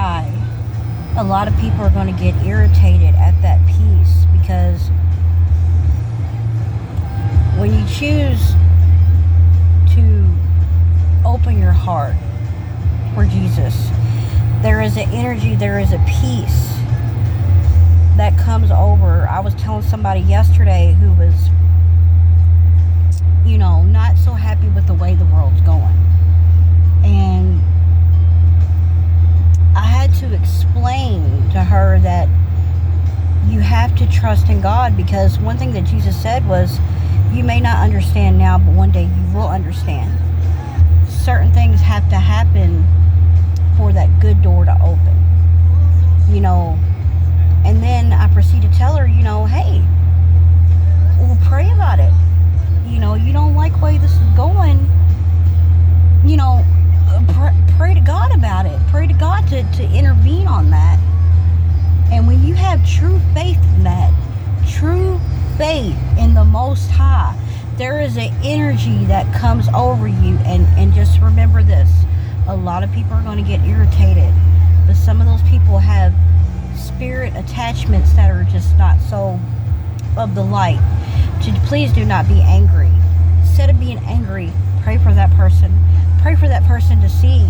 die, a lot of people are going to get irritated at that peace, because when you choose to open your heart for Jesus, there is an energy, there is a peace that comes over. I was telling somebody yesterday who was, not so happy with the way the world's going. And I had to explain to her that you have to trust in God, because one thing that Jesus said was, you may not understand now, but one day you will understand. Certain things have to happen for that good door to open. And then I proceed to tell her, hey, well, pray about it. You don't like the way this is going, pray to God about it. Pray to God to intervene on that. And when you have true faith in that, true faith in the Most High, there is an energy that comes over you. And just remember this, a lot of people are going to get irritated, but some of those people have spirit attachments that are just not so of the light. Please do not be angry. Instead of being angry, pray for that person. Pray for that person to see.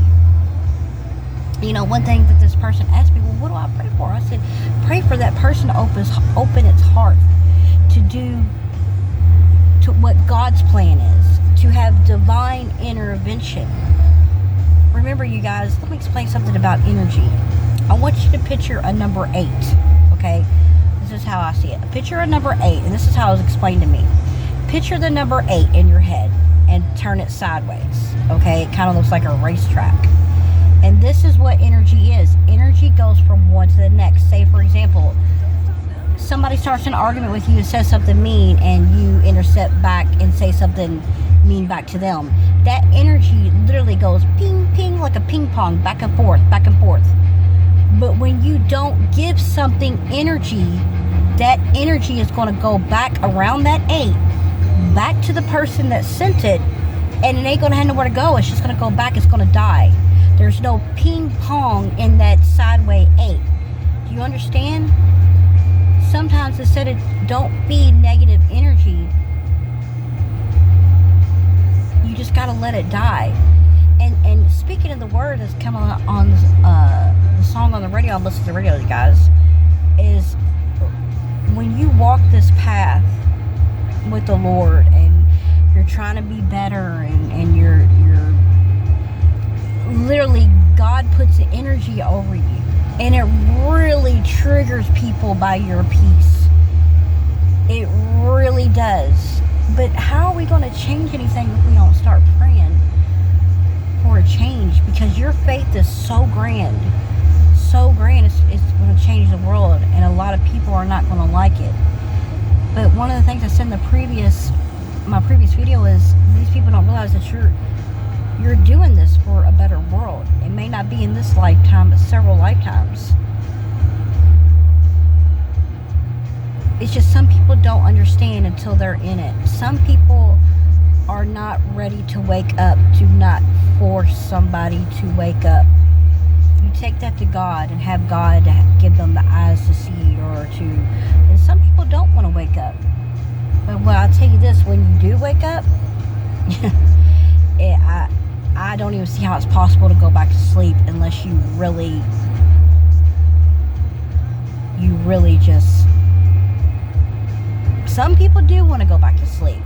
One thing that this person asked me, well, what do I pray for? I said, pray for that person to open its heart to do to what God's plan is, to have divine intervention. Remember, you guys, let me explain something about energy. I want you to picture a number 8, okay? This is how I see it. Picture a number 8, and this is how it was explained to me. Picture the number 8 in your head and turn it sideways, okay? It kind of looks like a racetrack. And this is what energy is. Energy goes from one to the next. Say, for example, somebody starts an argument with you and says something mean, and you intercept back and say something mean back to them. That energy literally goes ping, ping, like a ping pong, back and forth, back and forth. But when you don't give something energy, that energy is going to go back around that 8, back to the person that sent it, and it ain't going to have nowhere to go. It's just going to go back. It's going to die. There's no ping pong in that sideway 8. Do you understand? Sometimes instead of don't feed negative energy, you just got to let it die. And speaking of the word that's coming on the song on the radio, I listen to the radio, you guys, is when you walk this path with the Lord and you're trying to be better and you're literally, God puts the energy over you, and it really triggers people by your peace. It really does. But how are we going to change anything if we don't start praying for a change? Because your faith is so grand, it's going to change the world, and a lot of people are not going to like it. But one of the things I said in my previous video is, these people don't realize that you're doing this for a better world. It may not be in this lifetime, but several lifetimes. It's just some people don't understand until they're in it. Some people are not ready to wake up. Do not force somebody to wake up. You take that to God and have God give them the eyes to see, and some people don't want to wake up. But well, I'll tell you this, when you do wake up, I don't even see how it's possible to go back to sleep unless you really just... Some people do want to go back to sleep,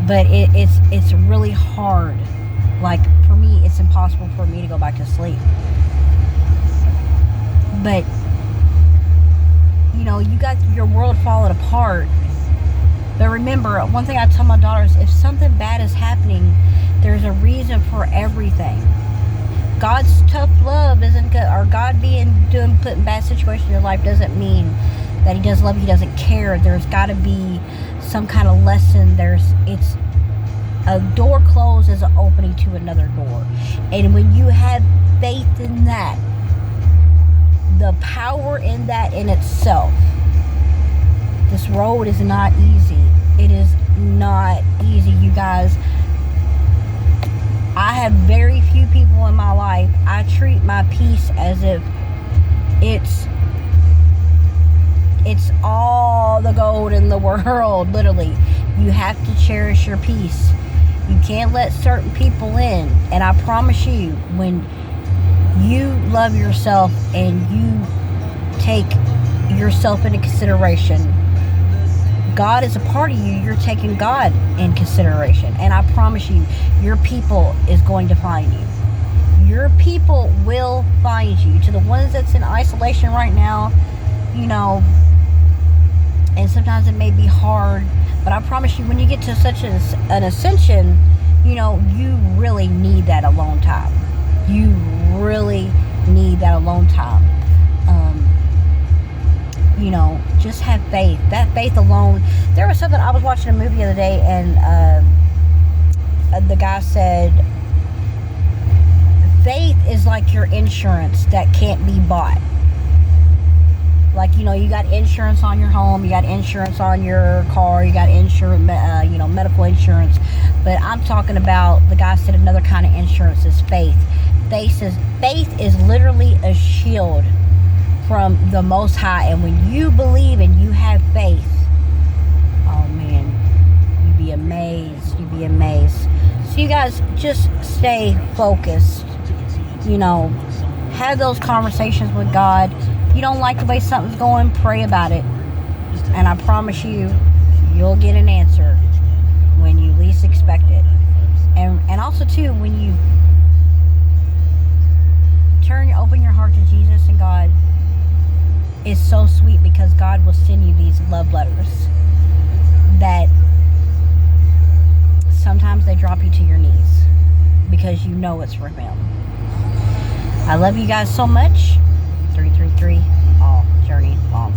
but it's really hard. Like, for me, it's impossible for me to go back to sleep. But, you got your world falling apart. But remember, one thing I tell my daughters, if something bad is happening, there's a reason for everything. God's tough love isn't good, or God putting bad situations in your life doesn't mean that He doesn't love you, He doesn't care. There's got to be some kind of lesson. It's a door closed is an opening to another door. And when you have faith in that, the power in that in itself, this road is not easy. It is not easy, you guys. I have very few people in my life. I treat my peace as if it's all the gold in the world, literally. You have to cherish your peace. You can't let certain people in. And I promise you, when you love yourself and you take yourself into consideration, God is a part of you. You're taking God in consideration. And I promise you, your people is going to find you. Your people will find you. To the ones that's in isolation right now, you know, and sometimes it may be hard, but I promise you, when you get to such an ascension, you know, you really need that alone time. You really need that alone time. You know, just have faith. That faith alone. There was something, I was watching a movie the other day, and the guy said, faith is like your insurance that can't be bought. Like, you know, you got insurance on your home, you got insurance on your car, you got insurance, medical insurance. But I'm talking about, the guy said, another kind of insurance is faith. Faith is literally a shield from the Most High. And when you believe and you have faith, oh man, you'd be amazed. You'd be amazed. So you guys just stay focused. You know, have those conversations with God. If you don't like the way something's going, pray about it. And I promise you, you'll get an answer when you least expect it. And also too, when you open your heart to Jesus and God, it's so sweet, because God will send you these love letters that sometimes they drop you to your knees, because you know it's from Him. I love you guys so much. 333, all journey long.